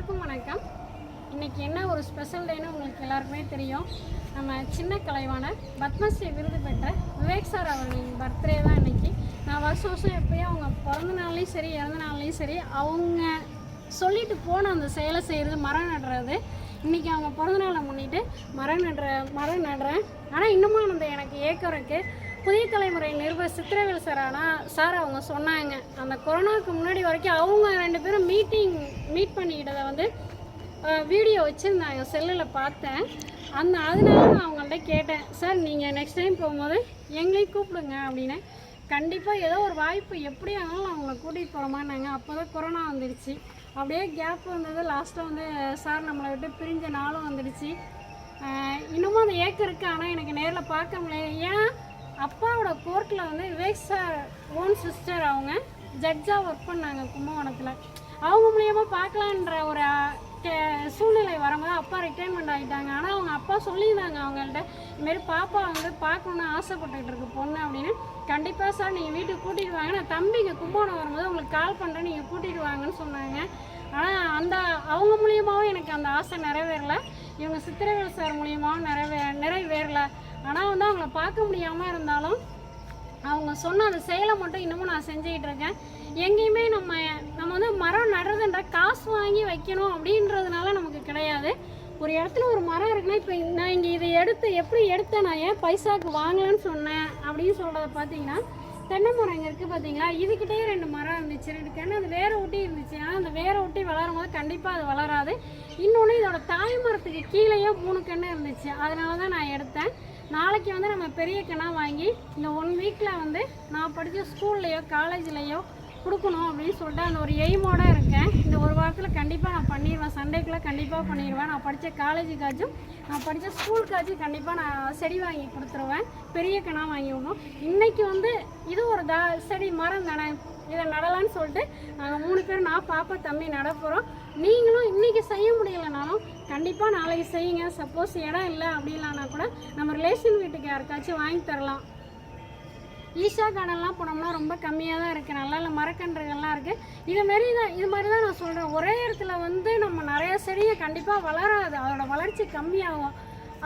எல்லாருக்கும் வணக்கம். இன்றைக்கி என்ன ஒரு ஸ்பெஷல் டேன்னு உங்களுக்கு எல்லாருக்குமே தெரியும். நம்ம சின்ன கலைவான பத்மஸ்ரீ விருது பெற்ற விவேக் சார் அவர்களின் பர்த்டே தான் இன்றைக்கி. நான் வருஷம் எப்போயும் அவங்க பிறந்த நாள்லேயும் சரி இறந்த நாள்லேயும் சரி அவங்க சொல்லிட்டு போன அந்த செயலை செய்கிறது மரம் நடுறது. இன்றைக்கி அவங்க பிறந்தநாளை முன்னிட்டு மரம் நடுறேன். ஆனால் இன்னமும் அந்த எனக்கு ஏக்கம் இருக்குது. புதிய தலைமுறை நிருபர் சித்திரவேல் சார் அவங்க சொன்னாங்க, அந்த கொரோனாவுக்கு முன்னாடி வரைக்கும் அவங்க 2 பேரும் மீட் பண்ணிக்கிட்டதை வீடியோ வச்சுருந்தாங்க, செல்லில் பார்த்தேன். அதனால நான் அவங்கள்ட்ட கேட்டேன், சார் நீங்கள் நெக்ஸ்ட் டைம் போகும்போது எங்களையும் கூப்பிடுங்க அப்படின்னு. கண்டிப்பாக ஏதோ ஒரு வாய்ப்பு எப்படி ஆனாலும் அவங்கள கூட்டிகிட்டு போகிறோமான்னாங்க. அப்போ தான் கொரோனா வந்துடுச்சு. அப்படியே கேப் வந்தது. லாஸ்ட்டாக சார் நம்மளை விட்டு பிரிஞ்ச நாளும் வந்துடுச்சு. இன்னமும் அந்த ஏக்கம் இருக்குது. ஆனால் எனக்கு நேரில் பார்க்க முடியல. ஏன்னா அப்பாவோட கோர்ட்டில் விவேக் சார் ஓன் சிஸ்டர் அவங்க ஜட்ஜாக ஒர்க் பண்ணாங்க கும்பகோணத்தில். அவங்க மூலியமாக பார்க்கலான்ற ஒரு சூழ்நிலை வரும்போது அப்பா ரிட்டைர்மெண்ட் ஆகிட்டாங்க. ஆனால் அவங்க அப்பா சொல்லியிருந்தாங்க அவங்கள்ட்ட, இதுமாரி பாப்பா பார்க்கணுன்னு ஆசைப்பட்டுக்கிட்டு இருக்கு பொண்ணு அப்படின்னு. கண்டிப்பாக சார் நீங்கள் வீட்டுக்கு கூட்டிகிட்டு வாங்க, நான் தம்பிக்கு கும்பகோணம் வரும்போது உங்களுக்கு கால் பண்ணுறேன், நீங்கள் கூட்டிகிட்டு வாங்கன்னு சொன்னாங்க. ஆனால் அவங்க மூலியமாகவும் எனக்கு அந்த ஆசை நிறைவேறலை. இவங்க சித்திரவேல் சார் மூலியமாகவும் நிறைவேறலை. ஆனால் அவங்கள பார்க்க முடியாமல் இருந்தாலும் அவங்க சொன்ன அந்த செயலை மட்டும் இன்னமும் நான் செஞ்சுக்கிட்டு இருக்கேன். எங்கேயுமே நம்ம மரம் நடுறதுன்ற காசு வாங்கி வைக்கணும் அப்படின்றதுனால நமக்கு கிடையாது. ஒரு இடத்துல ஒரு மரம் இருக்குன்னா, இப்போ நான் இங்கே இதை எப்படி எடுத்தேன், நான் ஏன் பைசாவுக்கு வாங்கலன்னு சொன்னேன் அப்படின்னு சொல்கிறத பார்த்தீங்கன்னா, தென்னை மரம் இங்கே இருக்குது பார்த்தீங்களா, இதுக்கிட்டே 2 மரம் இருந்துச்சு. 2 கன்று அது வேற ஒட்டி இருந்துச்சு. ஆனால் அந்த வேற ஒட்டி வளரும் போது கண்டிப்பாக அது வளராது. இன்னொன்று இதோட தாய் மரத்துக்கு கீழேயே 3 கன்று இருந்துச்சு. அதனால தான் நான் எடுத்தேன். நாளைக்கு நம்ம பெரிய கண்ணா வாங்கி இந்த 1 வீக்கில் நான் படித்த ஸ்கூல்லையோ காலேஜ்லேயோ கொடுக்கணும் அப்படின்னு சொல்லிட்டு அந்த ஒரு எய்மோடு இருக்கேன். இந்த ஒரு வாரத்தில் கண்டிப்பாக நான் பண்ணிடுவேன். சண்டேக்குள்ளே கண்டிப்பாக பண்ணிடுவேன். நான் படித்த காலேஜுக்காச்சும் நான் படித்த ஸ்கூலுக்காச்சும் கண்டிப்பாக நான் செடி வாங்கி கொடுத்துருவேன். பெரிய கண்ணா வாங்கி விடணும். இன்றைக்கி இது ஒரு செடி மரம் தானே, இதை நடலான்னு சொல்லிட்டு நாங்கள் 3 பேர், நான் பாப்பா தம்பி நட போகிறோம். நீங்களும் இன்றைக்கி செய்ய முடியலைனாலும் கண்டிப்பாக நாளைக்கு செய்யுங்க. சப்போஸ் இடம் இல்லை அப்படின்லான்னா கூட நம்ம ரிலேஷன் வீட்டுக்கு யாருக்காச்சும் வாங்கி தரலாம். ஈஷா கார்டன்லாம் போனோம்னா ரொம்ப கம்மியாக தான் இருக்குது, நல்ல மரக்கன்றுகள்லாம் இருக்குது. இது மாதிரி தான் நான் சொல்கிறேன். ஒரே இடத்துல நம்ம நிறைய செடியை கண்டிப்பாக வளராது, அதோட வளர்ச்சி கம்மியாகும்.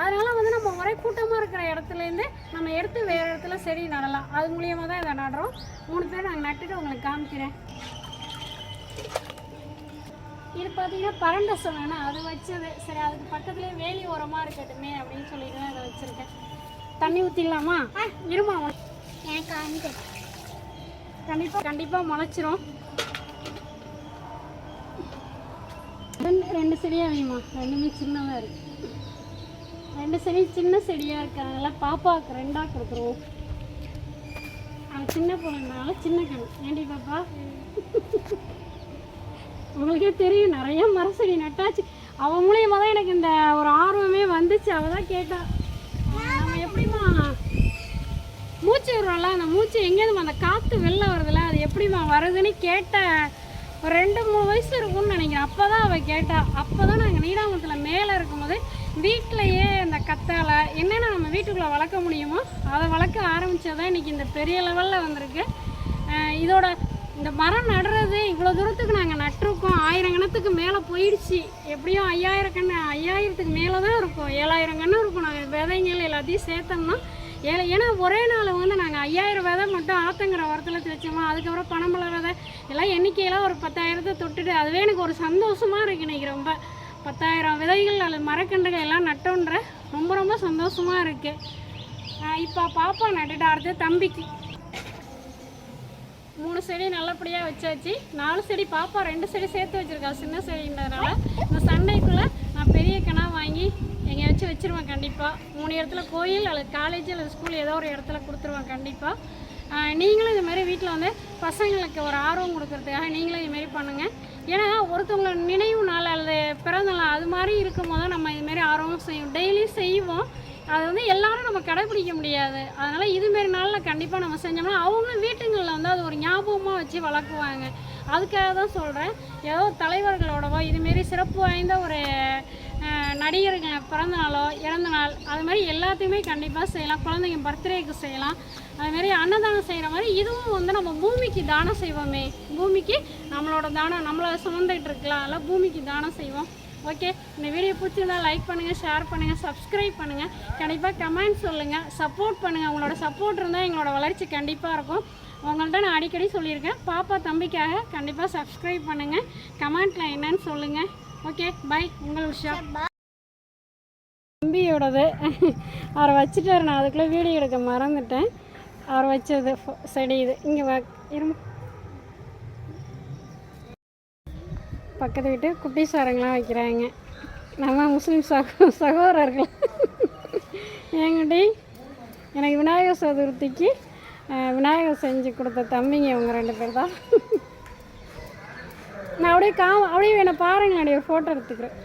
அதனால் நம்ம ஒரே கூட்டமாக இருக்கிற இடத்துலேருந்து நம்ம எடுத்து வேறு இடத்துல செடி நடலாம். அது மூலியமாக தான் இதை நடுறோம். 3 பேர் நாங்கள் நட்டுட்டு உங்களுக்கு காமிக்கிறேன். இது பார்த்தீங்கன்னா பரண்டசம் வேணும், அது வச்சது. சரி, அதுக்கு பக்கத்துலேயே வேலி ஓரமாக இருக்கட்டுமே அப்படின்னு சொல்லிட்டு தான் இதை வச்சுருக்கேன். தண்ணி ஊற்றிடலாமா? இருமா, எனக்கு காமிக்க. கண்டிப்பாக முளைச்சிரும். 2 செடியாக வேணுமா? 2மே சின்னதாக இருக்குது. 2 செடி சின்ன செடியாக இருக்கிறதுனால பாப்பாவுக்கு 2ஆக கொடுத்துருவோம். அது சின்ன பொண்ணுனால சின்ன கண். ஏண்டி பாப்பா, உங்களுக்கே தெரியும் நிறைய மரம் செடி நட்டாச்சு. அவன் மூலியமாக தான் எனக்கு இந்த ஒரு ஆர்வமே வந்துச்சு. அவள் தான் கேட்டா, நம்ம எப்படிமா மூச்சு விடுறோம்ல, அந்த மூச்சு எங்கேருந்து அந்த காற்று வெளில வருதுல்ல, அது எப்படிமா வருதுன்னு கேட்ட. ஒரு 2-3 வயசு இருக்கும்னு நினைக்கிறேன். அப்போ தான் அவள் கேட்டா. அப்போ தான் நாங்கள் நீடாமத்தில் மேலே இருக்கும்போது வீட்டிலையே இந்த கத்தாழை என்னென்ன நம்ம வீட்டுக்குள்ளே வளர்க்க முடியுமோ அதை வளர்க்க ஆரம்பித்ததான் இன்றைக்கி இந்த பெரிய லெவலில் வந்திருக்கு. இந்த மரம் நடுறது இவ்வளோ தூரத்துக்கு நாங்கள் நட்டிருக்கோம். 1000 கணத்துக்கு மேலே போயிடுச்சு. எப்படியும் 5000 கன்று, 5000த்துக்கு மேலே தான் இருக்கும். 7000 கன்று இருக்கும். நாங்கள் விதைங்கள் எல்லாத்தையும் சேர்த்தோம்னா ஏன்னா ஒரே நாள் நாங்கள் 5000 விதை மட்டும் ஆத்தங்கிற உரத்தில் வச்சோமா. அதுக்கப்புறம் பனம்பழ விதை எல்லாம் எண்ணிக்கையெல்லாம் ஒரு 10,000 தொட்டுட்டு அதுவே எனக்கு ஒரு சந்தோஷமாக இருக்குது. இன்றைக்கி ரொம்ப 10,000 விதைகள் அல்லது மரக்கன்றுகள் எல்லாம் நட்டோன்ற ரொம்ப சந்தோஷமாக இருக்குது. இப்போ பாப்பா நட்டுட்டு அடுத்து தம்பிக்கு 3 செடி நல்லபடியாக வச்சாச்சு. 4 செடி பாப்பா 2 செடி சேர்த்து வச்சுருக்கா சின்ன செடின்றதுனால. இந்த சண்டைக்குள்ளே நான் பெரிய கிணா வாங்கி எங்கேயாச்சும் வச்சுருவேன். கண்டிப்பாக 3 இடத்துல கோயில் அல்லது காலேஜ் அல்லது ஸ்கூல் ஏதோ ஒரு இடத்துல கொடுத்துருவேன் கண்டிப்பாக. நீங்களும் இதுமாரி வீட்டில் பசங்களுக்கு ஒரு ஆர்வம் கொடுக்கறதுக்காக நீங்களும் இதுமாரி பண்ணுங்கள். ஏன்னா ஒருத்தவங்களோட நினைவு நாள் அல்லது பிறந்த நாள் அது மாதிரி இருக்கும் போது நம்ம இதுமாரி ஆர்வம் செய்வோம், டெய்லி செய்வோம். அது எல்லாரும் நம்ம கடைப்பிடிக்க முடியாது. அதனால் இதுமாரி நாளில் கண்டிப்பாக நம்ம செஞ்சோம்னா அவங்களும் வீட்டுங்களில் அது ஒரு ஞாபகமாக வச்சு வளர்க்குவாங்க. அதுக்காக தான் சொல்கிறேன். ஏதோ தலைவர்களோடவோ இதுமாரி சிறப்பு வாய்ந்த ஒரு நடிகர்கள் பிறந்த நாளோ இறந்த நாள் அது மாதிரி எல்லாத்தையுமே கண்டிப்பாக செய்யலாம். குழந்தைங்க பர்த்டேக்கு செய்யலாம். அதுமாரி அன்னதானம் செய்கிற மாதிரி இதுவும் வந்து நம்ம பூமிக்கு தானம் செய்வோமே, பூமிக்கு நம்மளோட தானம் நம்மளை சுமந்துகிட்டு இருக்கலாம், அதெல்லாம் பூமிக்கு தானம் செய்வோம். ஓகே, இந்த வீடியோ பிடிச்சிருந்தா லைக் பண்ணுங்கள், ஷேர் பண்ணுங்கள், சப்ஸ்கிரைப் பண்ணுங்கள், கண்டிப்பாக கமெண்ட் சொல்லுங்கள், சப்போர்ட் பண்ணுங்கள். உங்களோட சப்போர்ட் இருந்தால் எங்களோட வளர்ச்சி கண்டிப்பாக இருக்கும். உங்கள்கிட்ட நான் அடிக்கடி சொல்லியிருக்கேன், பாப்பா தம்பிக்காக கண்டிப்பாக சப்ஸ்கிரைப் பண்ணுங்கள், கமெண்ட்டில் என்னன்னு சொல்லுங்கள். Okay, bye. உங்கள் உஷா. தம்பியோடது அவரை வச்சுட்டார், நான் அதுக்குள்ளே வீடியோ எடுக்க மறந்துட்டேன். அவர் வச்சது செடி இது. இங்கே இரும்பு பக்கத்து வீட்டு குட்டி சாரங்களாம் வைக்கிறாங்க. நம்ம முஸ்லீம் சகோதரர்கள். ஏங்கடி எனக்கு விநாயகர் சதுர்த்திக்கு விநாயகர் செஞ்சு கொடுத்த தம்பிங்க அவங்க 2 பேர் தான். நான் அப்படியே அப்படியே வேணா பாருங்களேன், ஃபோட்டோ எடுத்துக்கிறேன்.